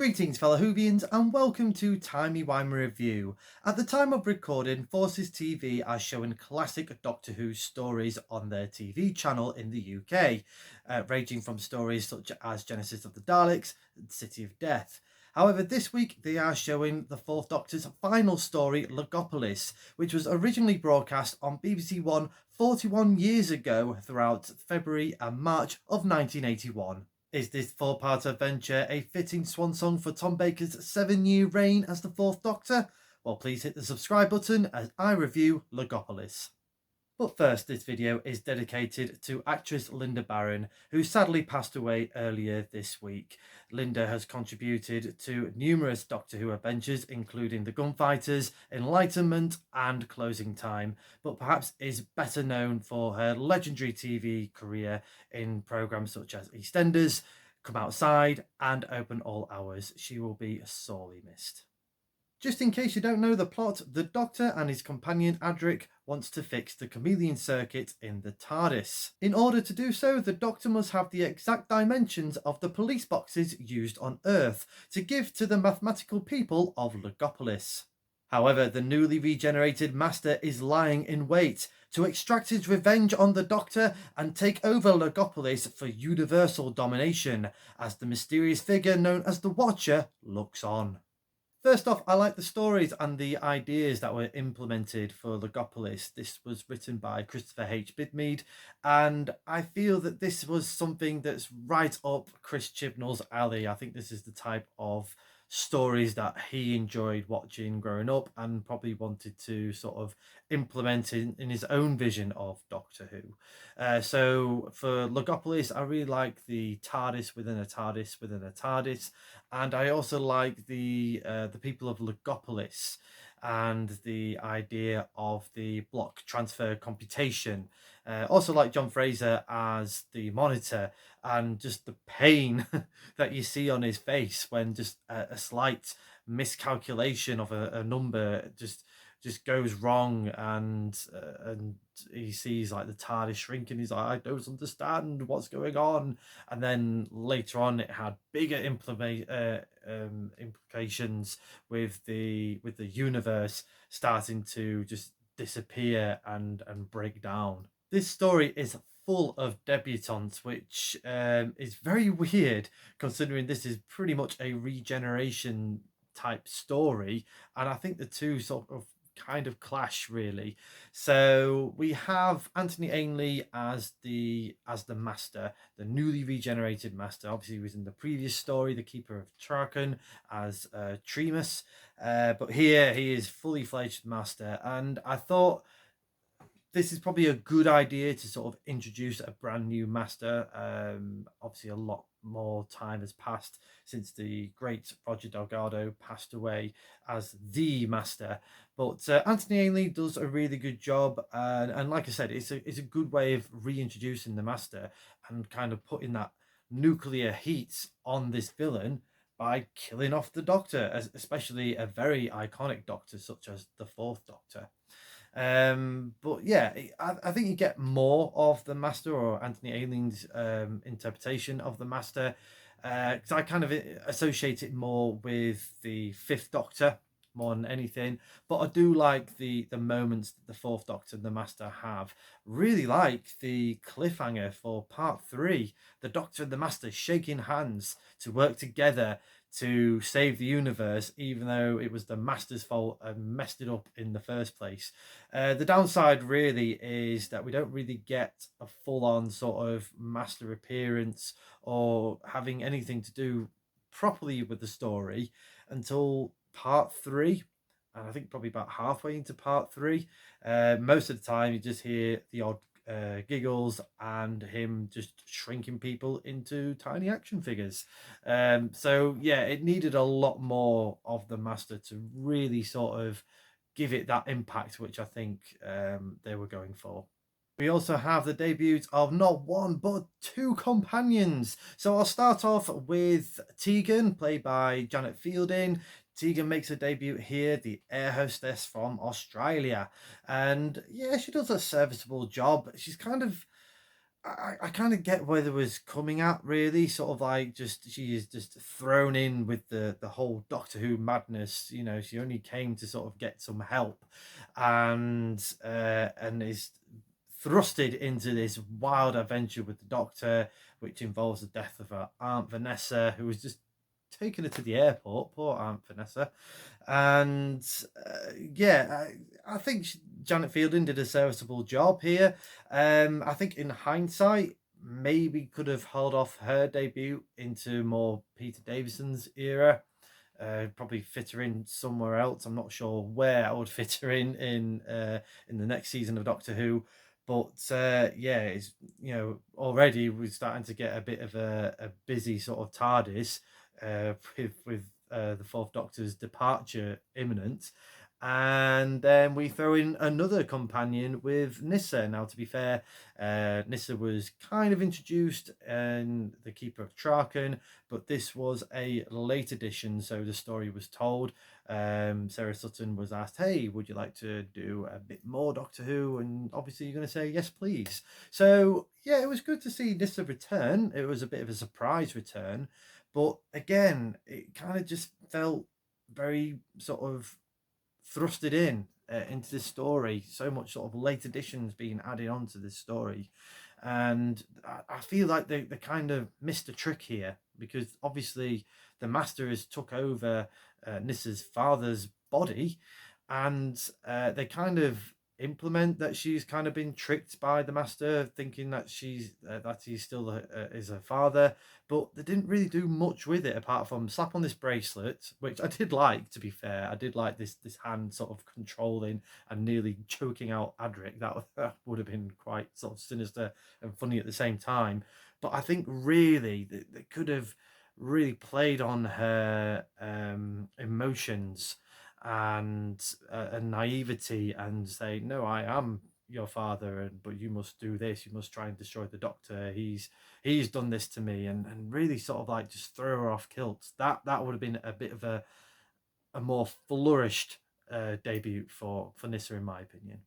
Greetings fellow Whovians and welcome to Timey Wimey Review. At the time of recording, Forces TV are showing classic Doctor Who stories on their TV channel in the UK, ranging from stories such as Genesis of the Daleks and City of Death. However, this week they are showing the Fourth Doctor's final story, Logopolis, which was originally broadcast on BBC One 41 years ago throughout February and March of 1981. Is this four-part adventure a fitting swan song for Tom Baker's 7-year reign as the Fourth Doctor? Well, please hit the subscribe button as I review Logopolis. But first, this video is dedicated to actress Linda Barron, who sadly passed away earlier this week. Linda has contributed to numerous Doctor Who adventures, including The Gunfighters, Enlightenment, and Closing Time, but perhaps is better known for her legendary TV career in programmes such as EastEnders, Come Outside, and Open All Hours. She will be sorely missed. Just in case you don't know the plot, the Doctor and his companion Adric wants to fix the chameleon circuit in the Tardis. In order to do so, the Doctor must have the exact dimensions of the police boxes used on Earth to give to the mathematical people of Logopolis. However, the newly regenerated Master is lying in wait to extract his revenge on the Doctor and take over Logopolis for universal domination, as the mysterious figure known as the Watcher looks on. First off, I like the stories and the ideas that were implemented for Logopolis. This was written by Christopher H. Bidmead, and I feel that this was something that's right up Chris Chibnall's alley. I think this is the type of stories that he enjoyed watching growing up and probably wanted to sort of implement in his own vision of Doctor Who. So for Logopolis, I really like the TARDIS within a TARDIS within a TARDIS, and I also like the people of Logopolis and the idea of the block transfer computation. Also like John Fraser as the Monitor, and just the pain that you see on his face when just a slight miscalculation of a number just goes wrong, and he sees like the TARDIS shrinking. He's like, I don't understand what's going on. And then later on, it had bigger implications with the universe starting to just disappear and break down. This story is full of debutantes, which is very weird considering this is pretty much a regeneration type story, and I think the two sort of kind of clash really. So we have Anthony Ainley as the Master, the newly regenerated Master. Obviously he was in the previous story, the Keeper of Traken, as Tremus, but here he is fully fledged Master, and I thought this is probably a good idea to sort of introduce a brand new Master. Obviously a lot more time has passed since the great Roger Delgado passed away as the Master, but Anthony Ainley does a really good job, and like I said, it's a good way of reintroducing the Master and kind of putting that nuclear heat on this villain by killing off the Doctor, especially a very iconic Doctor such as the Fourth Doctor. But yeah, I think you get more of the Master, or Anthony Ainley's interpretation of the Master, because I kind of associate it more with the Fifth Doctor more than anything. But I do like the moments that the Fourth Doctor and the Master have. Really like the cliffhanger for part 3, the Doctor and the Master shaking hands to work together to save the universe, even though it was the Master's fault and messed it up in the first place. The downside really is that we don't really get a full-on sort of Master appearance or having anything to do properly with the story until part 3, and I think probably about halfway into part 3. Most of the time you just hear the odd giggles and him just shrinking people into tiny action figures. So yeah, it needed a lot more of the Master to really sort of give it that impact, which I think they were going for. We also have the debuts of not one but 2 companions. So I'll start off with Tegan, played by Janet Fielding. Tegan makes her debut here, the air hostess from Australia. And yeah, she does a serviceable job. She's kind of I kind of get where they was coming at, really. Sort of like, just she is just thrown in with the whole Doctor Who madness. You know, she only came to sort of get some help, and is thrusted into this wild adventure with the Doctor, which involves the death of her aunt Vanessa, who was just taking her to the airport. Poor Aunt Vanessa. And yeah, I think Janet Fielding did a serviceable job here. I think in hindsight, maybe could have held off her debut into more Peter Davison's era. Probably fit her in somewhere else. I'm not sure where I would fit her in the next season of Doctor Who. But yeah, it's, already we're starting to get a bit of a busy sort of TARDIS, with the Fourth Doctor's departure imminent. And then we throw in another companion with Nissa. Now, to be fair, Nissa was kind of introduced in The Keeper of Traken, but this was a late edition, so the story was told. Sarah Sutton was asked, "Hey, would you like to do a bit more Doctor Who?" And obviously, you're going to say, "Yes, please." So, yeah, it was good to see Nissa return. It was a bit of a surprise return, but again, it kind of just felt very sort of thrusted into this story. So much sort of late additions being added onto this story, and I feel like they kind of missed a trick here, because obviously the Master has took over Nissa's father's body, and they kind of implement that she's kind of been tricked by the Master, thinking that that he still is her father, but they didn't really do much with it apart from slap on this bracelet, which I did like. To be fair, I did like this hand sort of controlling and nearly choking out Adric. That would have been quite sort of sinister and funny at the same time. But I think really they could have really played on her emotions and naivety, and say, "No, I am your father, but you must do this. You must try and destroy the Doctor. He's done this to me," and really sort of like just throw her off kilt. That would have been a bit of a more flourished debut for Nissa, in my opinion.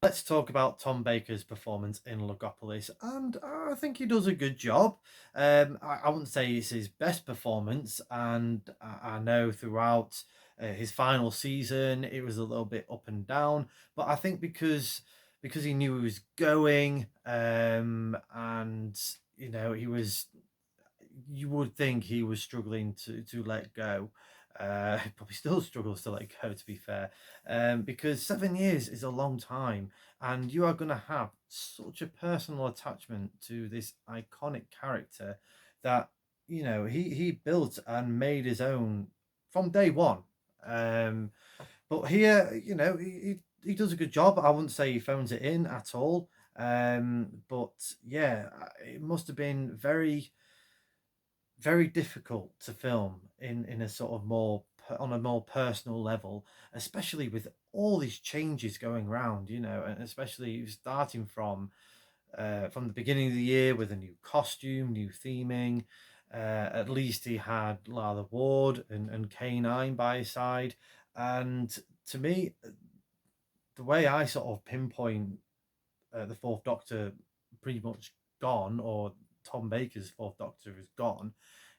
Let's talk about Tom Baker's performance in Logopolis, and I think he does a good job. I wouldn't say it's his best performance, and I know throughout his final season it was a little bit up and down. But I think because he knew he was going, and he was, you would think he was struggling to let go. He probably still struggles to let go, to be fair, because 7 years is a long time, and you are going to have such a personal attachment to this iconic character that he built and made his own from day one. Um, but here, he does a good job. I wouldn't say he phones it in at all. But yeah, it must have been very, very difficult to film in a sort of on a more personal level, especially with all these changes going around, and especially starting from the beginning of the year with a new costume, new theming. At least he had Lala Ward and K9 by his side, and to me, the way I sort of pinpoint the Fourth Doctor pretty much gone, or Tom Baker's Fourth Doctor is gone,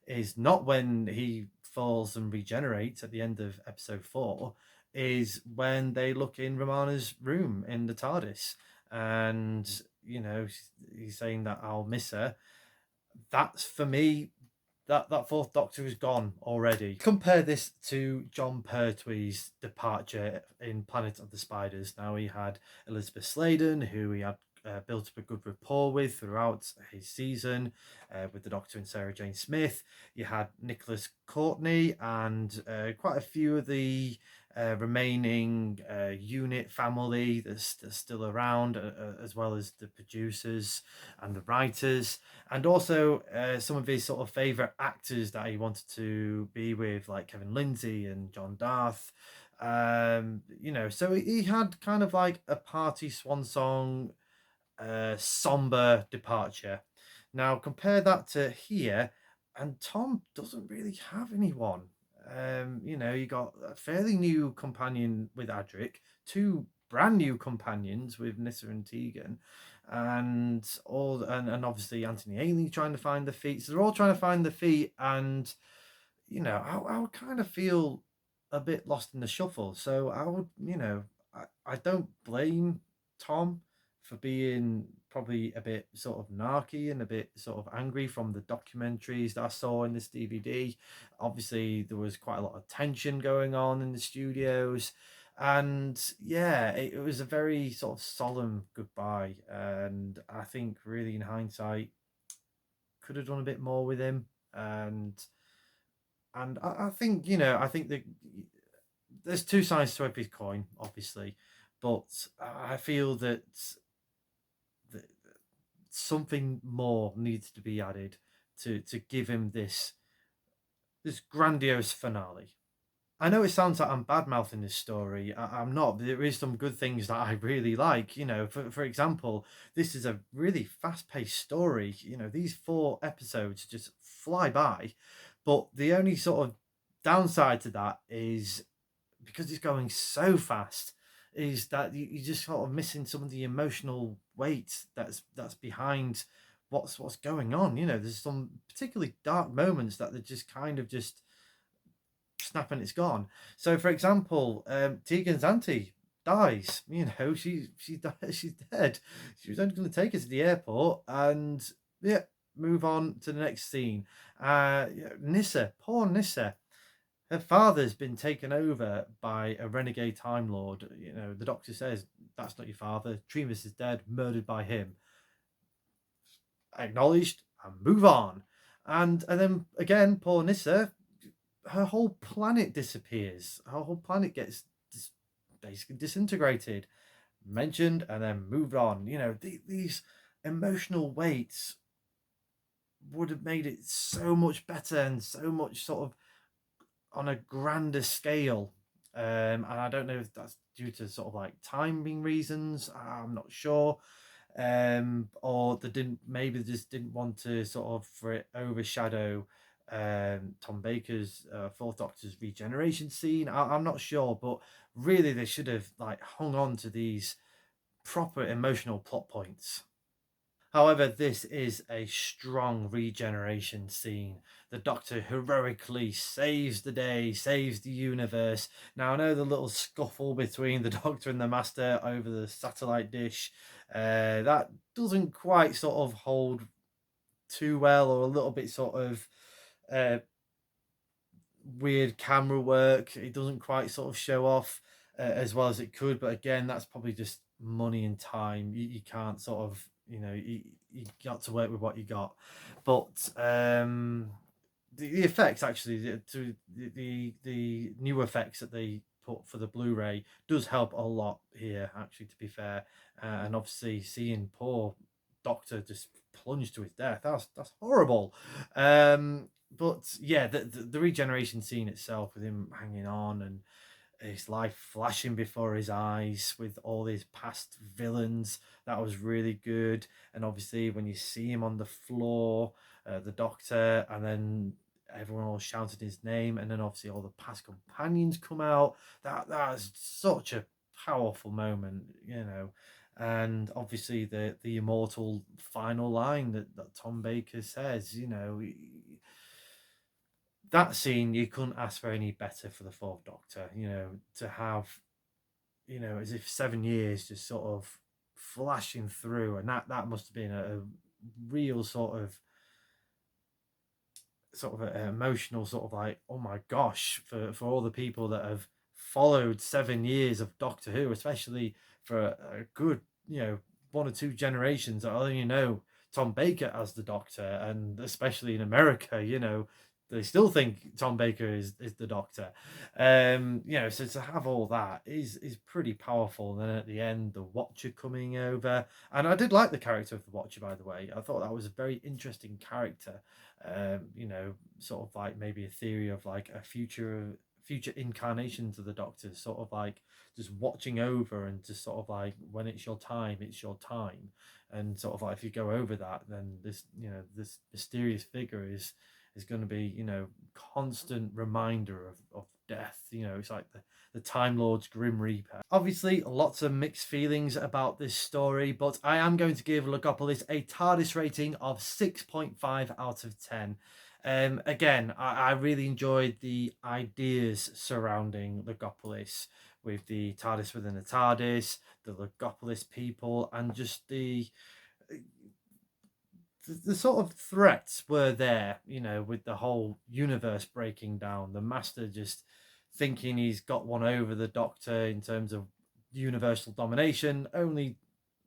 is not when he falls and regenerates at the end of episode 4, is when they look in Romana's room in the TARDIS, and he's saying that I'll miss her. That's for me. That Fourth Doctor is gone already. Compare this to John Pertwee's departure in Planet of the Spiders. Now, he had Elizabeth Sladen, who he had built up a good rapport with throughout his season, with the Doctor and Sarah Jane Smith. You had Nicholas Courtney and quite a few of the remaining unit family that's still around, as well as the producers and the writers, and also some of his sort of favorite actors that he wanted to be with, like Kevin Lindsay and John Darth. So he had kind of like a party swan song, somber departure. Now compare that to here, and Tom doesn't really have anyone. You got a fairly new companion with Adric, two brand new companions with Nissa and Tegan, and obviously Anthony Ainley trying to find the feet. So they're all trying to find the feet, and I would kind of feel a bit lost in the shuffle. So I would, I don't blame Tom for being probably a bit sort of narky and a bit sort of angry from the documentaries that I saw in this DVD. Obviously, there was quite a lot of tension going on in the studios. And yeah, it was a very sort of solemn goodbye. And I think, really, in hindsight, could have done a bit more with him. And I think I think that there's two sides to every coin, obviously, but I feel that something more needs to be added to give him this grandiose finale. I know it sounds like I'm bad mouthing this story. I'm not. There is some good things that I really like. For example, this is a really fast paced story. These 4 episodes just fly by, but the only sort of downside to that is, because it's going so fast, is that you're just sort of missing some of the emotional weight that's behind what's going on. There's some particularly dark moments that they're just kind of just snap and it's gone. So, for example, Tegan's auntie dies. She's dead. She was only going to take her to the airport, and yeah, move on to the next scene. Nissa, poor Nissa. Her father's been taken over by a renegade Time Lord. The Doctor says that's not your father. Tremas is dead, murdered by him. Acknowledged and move on. And then again, poor Nissa, her whole planet disappears. Her whole planet gets basically disintegrated, mentioned, and then moved on. These emotional weights would have made it so much better and so much sort of on a grander scale. And I don't know if that's due to sort of like timing reasons. I'm not sure. Or they just didn't want to sort of for it overshadow Tom Baker's Fourth Doctor's regeneration scene. I'm not sure, but really they should have like hung on to these proper emotional plot points. However, this is a strong regeneration scene. The Doctor heroically saves the day, saves the universe. Now, I know the little scuffle between the Doctor and the Master over the satellite dish, that doesn't quite sort of hold too well, or a little bit sort of uh, weird camera work. It doesn't quite sort of show off as well as it could. But again, that's probably just money and time. You can't sort of, you got to work with what you got. But the effects actually, the new effects that they put for the Blu-ray does help a lot here. Actually, to be fair, and obviously seeing poor Doctor just plunged to his death, that's horrible. But yeah, the regeneration scene itself, with him hanging on and his life flashing before his eyes with all his past villains, that was really good. And obviously, when you see him on the floor, the Doctor, and then everyone all shouted his name, and then obviously all the past companions come out. That is such a powerful moment, And obviously the immortal final line that Tom Baker says, that scene, you couldn't ask for any better for the Fourth Doctor. To have, as if 7 years just sort of flashing through, and that must have been a real sort of an emotional sort of like, oh my gosh, for all the people that have followed 7 years of Doctor Who, especially for a good, 1 or 2 generations that only know Tom Baker as the Doctor, and especially in America, they still think Tom Baker is the Doctor. So to have all that is pretty powerful. And then at the end, the Watcher coming over, and I did like the character of the Watcher, by the way. I thought that was a very interesting character. Sort of like maybe a theory of like a future incarnations of the Doctor, sort of like just watching over, and just sort of like, when it's your time, it's your time. And sort of like, if you go over that, then this mysterious figure is going to be, constant reminder of death. You know, it's like the Time Lord's Grim Reaper. Obviously, lots of mixed feelings about this story, but I am going to give Logopolis a Tardis rating of 6.5 out of 10. Again, I really enjoyed the ideas surrounding Logopolis, with the TARDIS within the TARDIS, the Logopolis people, and just the sort of threats were there, you know, with the whole universe breaking down, the Master just thinking he's got one over the Doctor in terms of universal domination, only,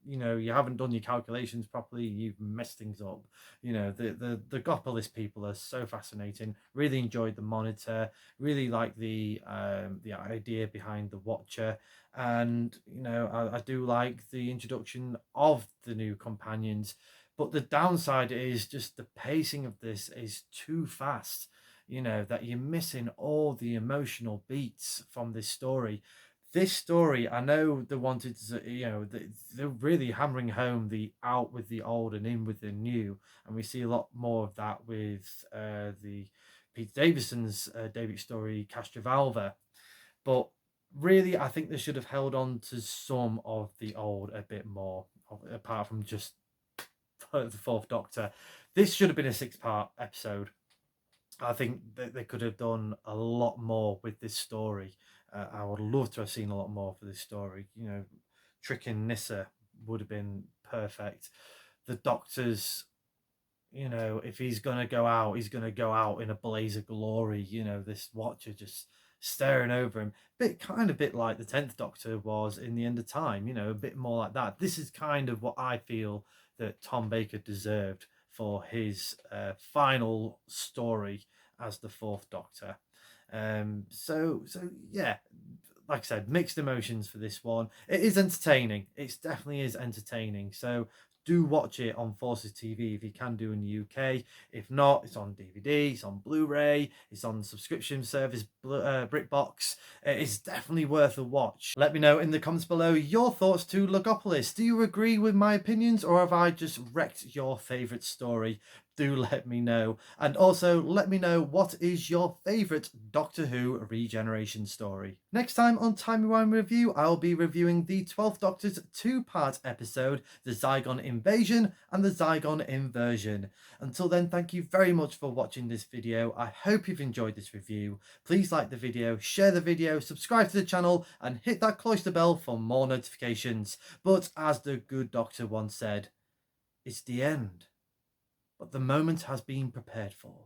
you know, you haven't done your calculations properly, you've messed things up. You know, the Gopolis people are so fascinating. Really enjoyed the Monitor, really like the idea behind the Watcher, and you know, I do like the introduction of the new companions. But the downside is just the pacing of this is too fast. You know, that you're missing all the emotional beats from this story. This story, I know they wanted to, you know, they're really hammering home the out with the old and in with the new, and we see a lot more of that with the Peter Davison's David story, Castrovalva. But really, I think they should have held on to some of the old a bit more, apart from just the Fourth Doctor. This should have been a 6-part episode. I think that they could have done a lot more with this story. I would love to have seen a lot more for this story. You know, tricking Nissa would have been perfect. The Doctor's, you know, if he's going to go out, he's going to go out in a blaze of glory. You know, this Watcher just staring over him. Bit like the 10th Doctor was in The End of Time, you know, a bit more like that. This is kind of what I feel that Tom Baker deserved for his final story as the Fourth Doctor. So yeah, like I said, mixed emotions for this one. It is entertaining. It definitely is entertaining. So do watch it on Forces TV if you can do in the UK. If not, it's on DVD, it's on Blu-ray, it's on subscription service BritBox. It's definitely worth a watch. Let me know in the comments below your thoughts to Logopolis. Do you agree with my opinions, or have I just wrecked your favourite story? Do let me know. And also let me know, what is your favourite Doctor Who regeneration story. Next time on Timey Wimey Review, I'll be reviewing the 12th Doctor's 2-part episode, The Zygon Invasion and The Zygon Inversion. Until then, thank you very much for watching this video. I hope you've enjoyed this review. Please like the video, share the video, subscribe to the channel, and hit that cloister bell for more notifications. But as the good Doctor once said, it's the end, but the moment has been prepared for.